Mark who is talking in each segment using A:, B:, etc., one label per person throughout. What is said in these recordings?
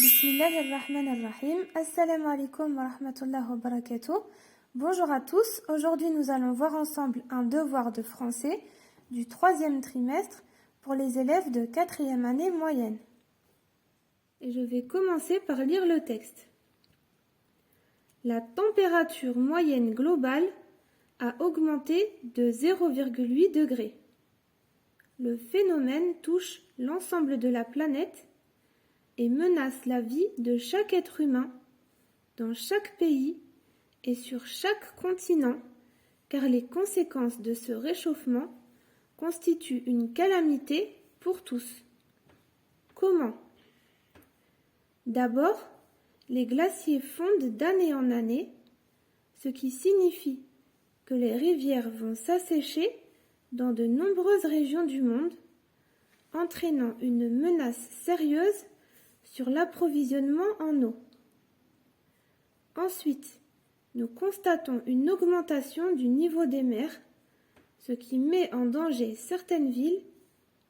A: Bismillahirrahmanirrahim. Assalamu alaikum wa rahmatullahi wa barakatuh. Bonjour à tous. Aujourd'hui, nous allons voir ensemble un devoir de français du 3e trimestre pour les élèves de 4e année moyenne. Et je vais commencer par lire le texte. La température moyenne globale a augmenté de 0,8 degrés. Le phénomène touche l'ensemble de la planète et menace la vie de chaque être humain, dans chaque pays et sur chaque continent, car les conséquences de ce réchauffement constituent une calamité pour tous. Comment ? D'abord, les glaciers fondent d'année en année, ce qui signifie que les rivières vont s'assécher dans de nombreuses régions du monde, entraînant une menace sérieuse sur l'approvisionnement en eau. Ensuite, nous constatons une augmentation du niveau des mers, ce qui met en danger certaines villes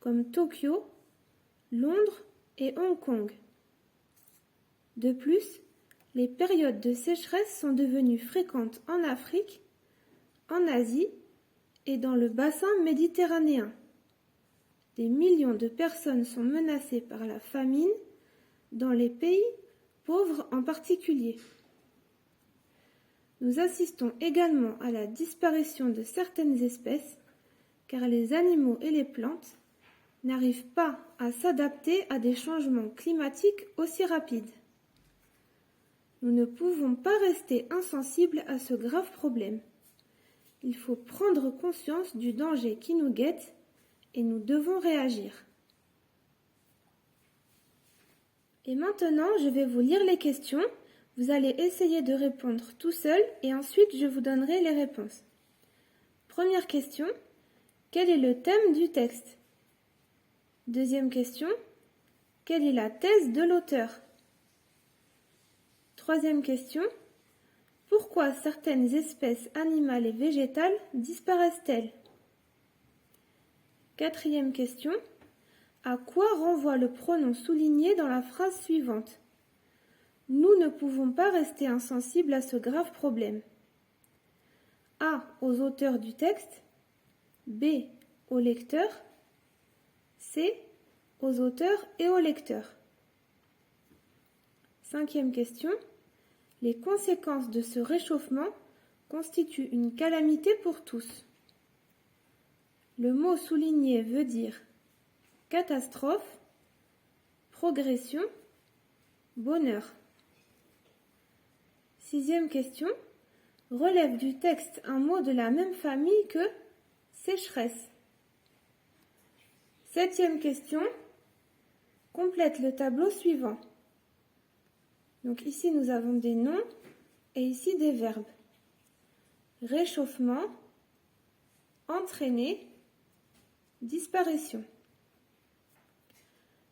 A: comme Tokyo, Londres et Hong Kong. De plus, les périodes de sécheresse sont devenues fréquentes en Afrique, en Asie et dans le bassin méditerranéen. Des millions de personnes sont menacées par la famine, dans les pays pauvres en particulier. Nous assistons également à la disparition de certaines espèces, car les animaux et les plantes n'arrivent pas à s'adapter à des changements climatiques aussi rapides. Nous ne pouvons pas rester insensibles à ce grave problème. Il faut prendre conscience du danger qui nous guette et nous devons réagir. Et maintenant, je vais vous lire les questions. Vous allez essayer de répondre tout seul et ensuite je vous donnerai les réponses. Première question, quel est le thème du texte ? Deuxième question, quelle est la thèse de l'auteur ? Troisième question, pourquoi certaines espèces animales et végétales disparaissent-elles ? Quatrième question, à quoi renvoie le pronom souligné dans la phrase suivante ? Nous ne pouvons pas rester insensibles à ce grave problème. A. Aux auteurs du texte. B. Aux lecteurs. C. Aux auteurs et aux lecteurs. Cinquième question. Les conséquences de ce réchauffement constituent une calamité pour tous. Le mot souligné veut dire catastrophe, progression, bonheur. Sixième question, relève du texte un mot de la même famille que sécheresse. Septième question, complète le tableau suivant. Donc ici nous avons des noms et ici des verbes. Réchauffement, entraîner, disparition.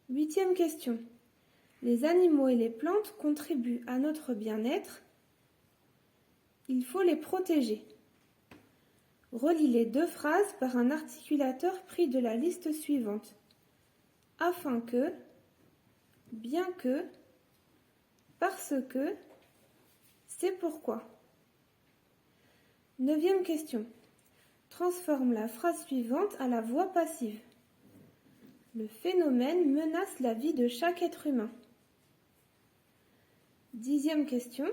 A: Huitième question. Les animaux et les plantes contribuent à notre bien-être. Il faut les protéger. Relie les deux phrases par un articulateur pris de la liste suivante. Afin que, bien que, parce que, c'est pourquoi. Neuvième question. Transforme la phrase suivante à la voix passive. Le phénomène menace la vie de chaque être humain. Dixième question.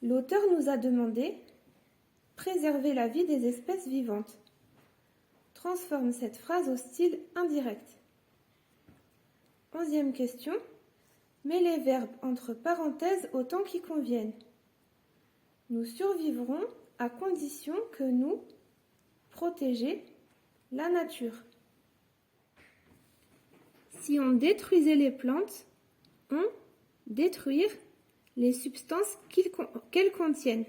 A: L'auteur nous a demandé « Préserver la vie des espèces vivantes ». Transforme cette phrase au style indirect. Onzième question. Mets les verbes entre parenthèses au temps qui conviennent. Nous survivrons à condition que nous protéger la nature. Si on détruisait les plantes, on détruire les substances qu'elles contiennent.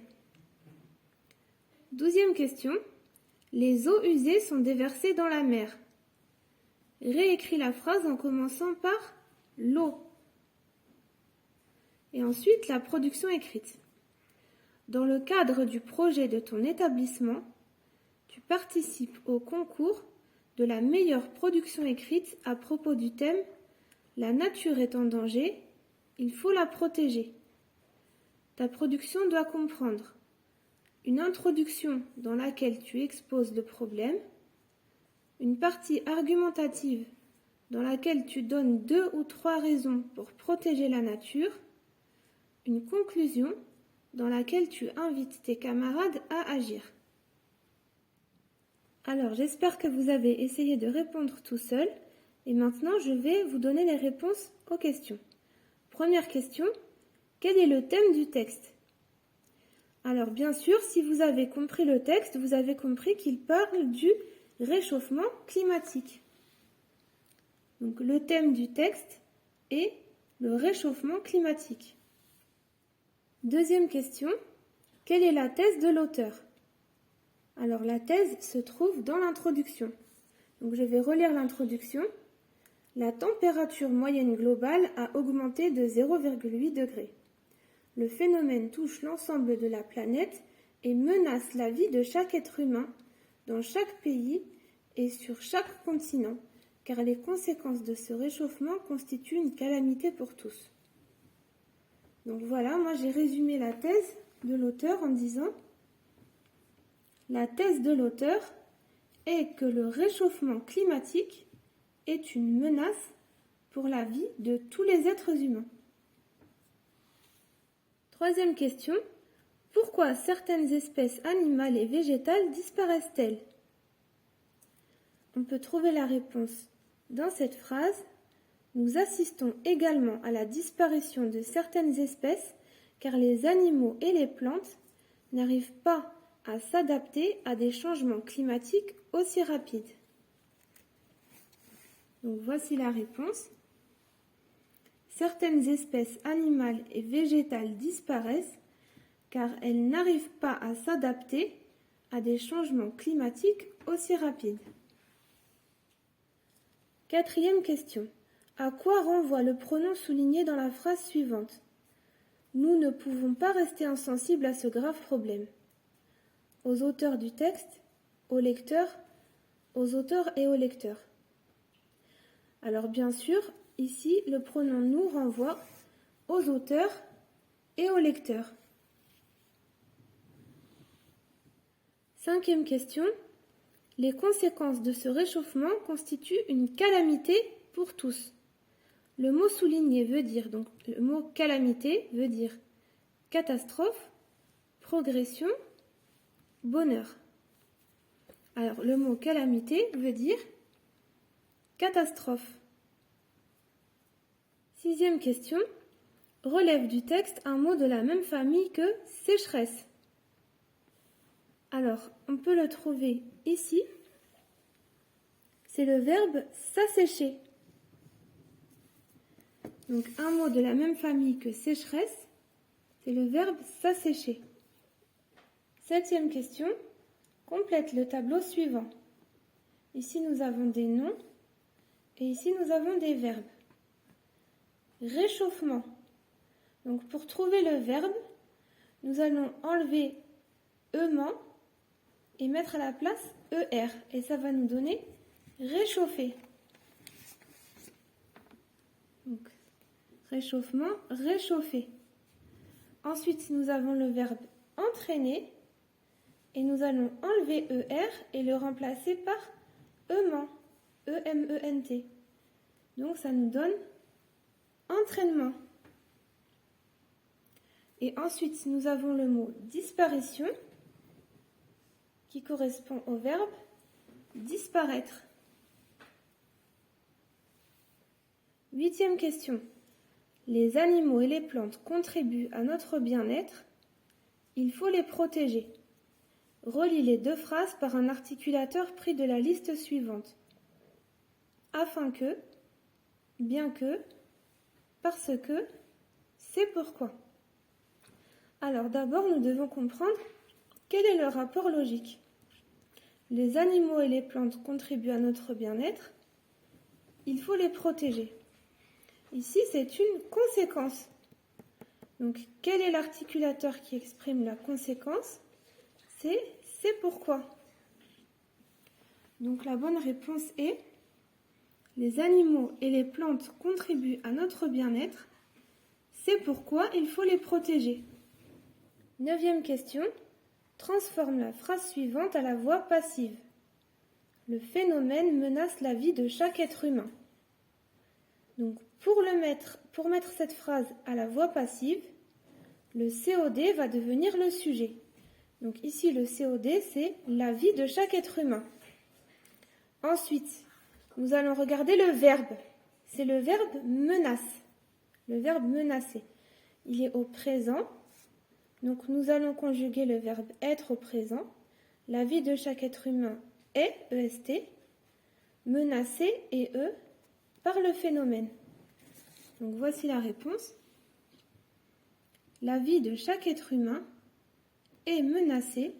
A: 12e question. Les eaux usées sont déversées dans la mer. Réécris la phrase en commençant par l'eau. Et ensuite, la production écrite. Dans le cadre du projet de ton établissement, tu participes au concours de la meilleure production écrite à propos du thème « La nature est en danger, Il faut la protéger. Ta production doit comprendre une introduction dans laquelle tu exposes le problème, une partie argumentative dans laquelle tu donnes 2 ou 3 raisons pour protéger la nature, une conclusion dans laquelle tu invites tes camarades à agir. Alors, j'espère que vous avez essayé de répondre tout seul et maintenant je vais vous donner les réponses aux questions. Première question, quel est le thème du texte? Alors bien sûr, si vous avez compris le texte, vous avez compris qu'il parle du réchauffement climatique. Donc le thème du texte est le réchauffement climatique. Deuxième question, quelle est la thèse de l'auteur? Alors la thèse se trouve dans l'introduction. Donc je vais relire l'introduction. La température moyenne globale a augmenté de 0,8 degrés. Le phénomène touche l'ensemble de la planète et menace la vie de chaque être humain dans chaque pays et sur chaque continent, car les conséquences de ce réchauffement constituent une calamité pour tous. Donc voilà, moi j'ai résumé la thèse de l'auteur en disant: la thèse de l'auteur est que le réchauffement climatique est une menace pour la vie de tous les êtres humains. Troisième question, pourquoi certaines espèces animales et végétales disparaissent-elles? On peut trouver la réponse dans cette phrase. Nous assistons également à la disparition de certaines espèces car les animaux et les plantes n'arrivent pas à s'adapter à des changements climatiques aussi rapides. Donc voici la réponse. Certaines espèces animales et végétales disparaissent car elles n'arrivent pas à s'adapter à des changements climatiques aussi rapides. Quatrième question. À quoi renvoie le pronom souligné dans la phrase suivante? Nous ne pouvons pas rester insensibles à ce grave problème. Aux auteurs du texte, aux lecteurs, aux auteurs et aux lecteurs. Alors bien sûr, ici, le pronom nous renvoie aux auteurs et aux lecteurs. Cinquième question. Les conséquences de ce réchauffement constituent une calamité pour tous. Le mot souligné veut dire, donc le mot calamité veut dire catastrophe, progression, bonheur. Alors le mot calamité veut dire catastrophe. Sixième question, relève du texte un mot de la même famille que sécheresse. Alors, on peut le trouver ici. C'est le verbe s'assécher. Donc, un mot de la même famille que sécheresse, c'est le verbe s'assécher. Septième question, complète le tableau suivant. Ici, nous avons des noms et ici, nous avons des verbes. Réchauffement. Donc, pour trouver le verbe, nous allons enlever ement et mettre à la place er. Et ça va nous donner réchauffer. Donc, réchauffement, réchauffer. Ensuite, nous avons le verbe entraîner. Et nous allons enlever er et le remplacer par ement. E-M-E-N-T. Donc, ça nous donne entraînement. Et ensuite, nous avons le mot disparition qui correspond au verbe disparaître. Huitième question. Les animaux et les plantes contribuent à notre bien-être. Il faut les protéger. Relie les deux phrases par un articulateur pris de la liste suivante. Afin que, bien que, parce que, c'est pourquoi. Alors d'abord, nous devons comprendre quel est le rapport logique. Les animaux et les plantes contribuent à notre bien-être. Il faut les protéger. Ici, c'est une conséquence. Donc, quel est l'articulateur qui exprime la conséquence? C'est pourquoi. Donc, la bonne réponse est les animaux et les plantes contribuent à notre bien-être. C'est pourquoi il faut les protéger. 9e question. Transforme la phrase suivante à la voix passive. Le phénomène menace la vie de chaque être humain. Donc, pour mettre cette phrase à la voix passive, le COD va devenir le sujet. Donc ici, le COD, c'est la vie de chaque être humain. Ensuite, nous allons regarder le verbe. C'est le verbe menace. Le verbe menacer. Il est au présent. Donc nous allons conjuguer le verbe être au présent. La vie de chaque être humain est, EST, menacé et E, par le phénomène. Donc voici la réponse. La vie de chaque être humain est menacée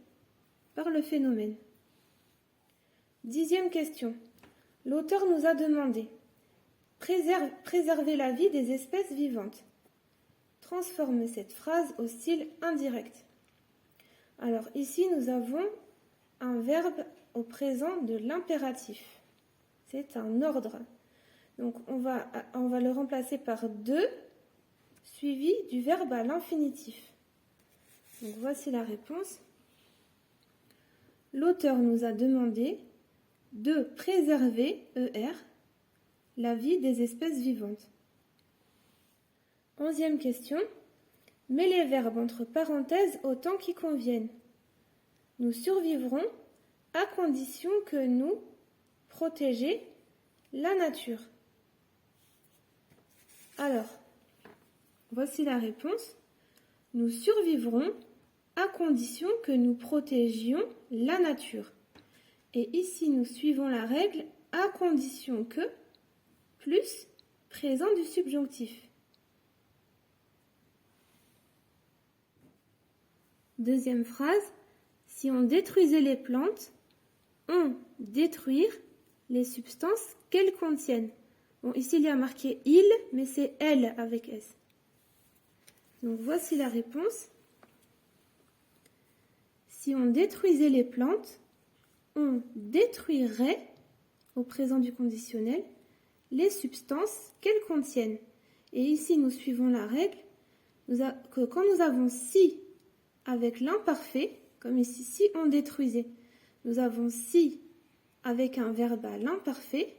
A: par le phénomène. 10e question. L'auteur nous a demandé préserver la vie des espèces vivantes. Transforme cette phrase au style indirect. Alors ici, nous avons un verbe au présent de l'impératif. C'est un ordre. Donc on va le remplacer par de suivi du verbe à l'infinitif. Donc voici la réponse. L'auteur nous a demandé de préserver, ER, la vie des espèces vivantes. 11e question. Mets les verbes entre parenthèses autant qu'ils conviennent. Nous survivrons à condition que nous protéger la nature. Alors, voici la réponse. Nous survivrons à condition que nous protégions la nature. Et ici, nous suivons la règle à condition que plus présent du subjonctif. Deuxième phrase. Si on détruisait les plantes, on détruire les substances qu'elles contiennent. Bon, ici, il y a marqué il, mais c'est elle avec S. Donc, voici la réponse. Si on détruisait les plantes, on détruirait, au présent du conditionnel, les substances qu'elles contiennent. Et ici, nous suivons la règle que quand nous avons si avec l'imparfait, comme ici, si on détruisait, nous avons si avec un verbe à l'imparfait.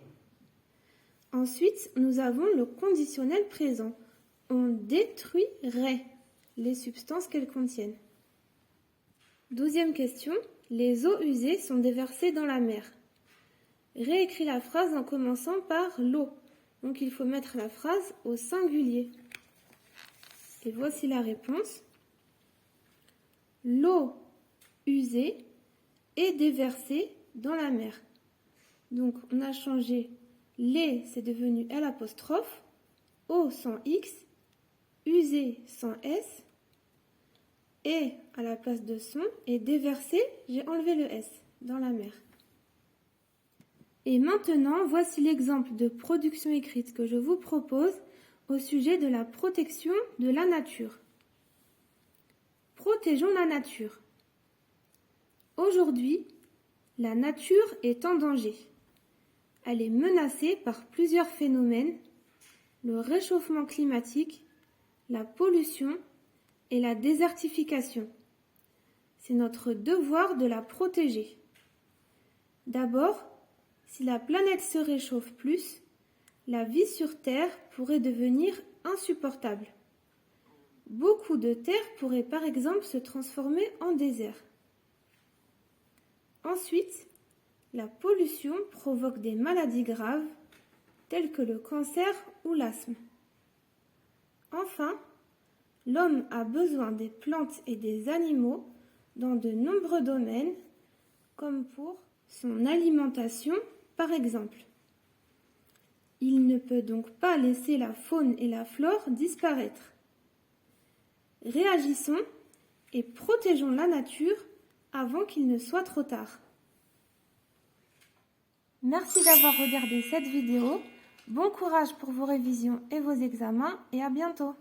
A: Ensuite, nous avons le conditionnel présent. On détruirait les substances qu'elles contiennent. 12e question. Les eaux usées sont déversées dans la mer. Réécris la phrase en commençant par l'eau. Donc il faut mettre la phrase au singulier. Et voici la réponse. L'eau usée est déversée dans la mer. Donc on a changé les, c'est devenu L', eau sans X, usée sans S, et à la place de son, et déversé, j'ai enlevé le S dans la mer. Et maintenant, voici l'exemple de production écrite que je vous propose au sujet de la protection de la nature. Protégeons la nature. Aujourd'hui, la nature est en danger. Elle est menacée par plusieurs phénomènes, le réchauffement climatique, la pollution et la désertification. C'est notre devoir de la protéger. D'abord, si la planète se réchauffe plus, la vie sur Terre pourrait devenir insupportable. Beaucoup de terres pourraient par exemple se transformer en désert. Ensuite, la pollution provoque des maladies graves telles que le cancer ou l'asthme. Enfin, l'homme a besoin des plantes et des animaux dans de nombreux domaines, comme pour son alimentation par exemple. Il ne peut donc pas laisser la faune et la flore disparaître. Réagissons et protégeons la nature avant qu'il ne soit trop tard. Merci d'avoir regardé cette vidéo. Bon courage pour vos révisions et vos examens et à bientôt.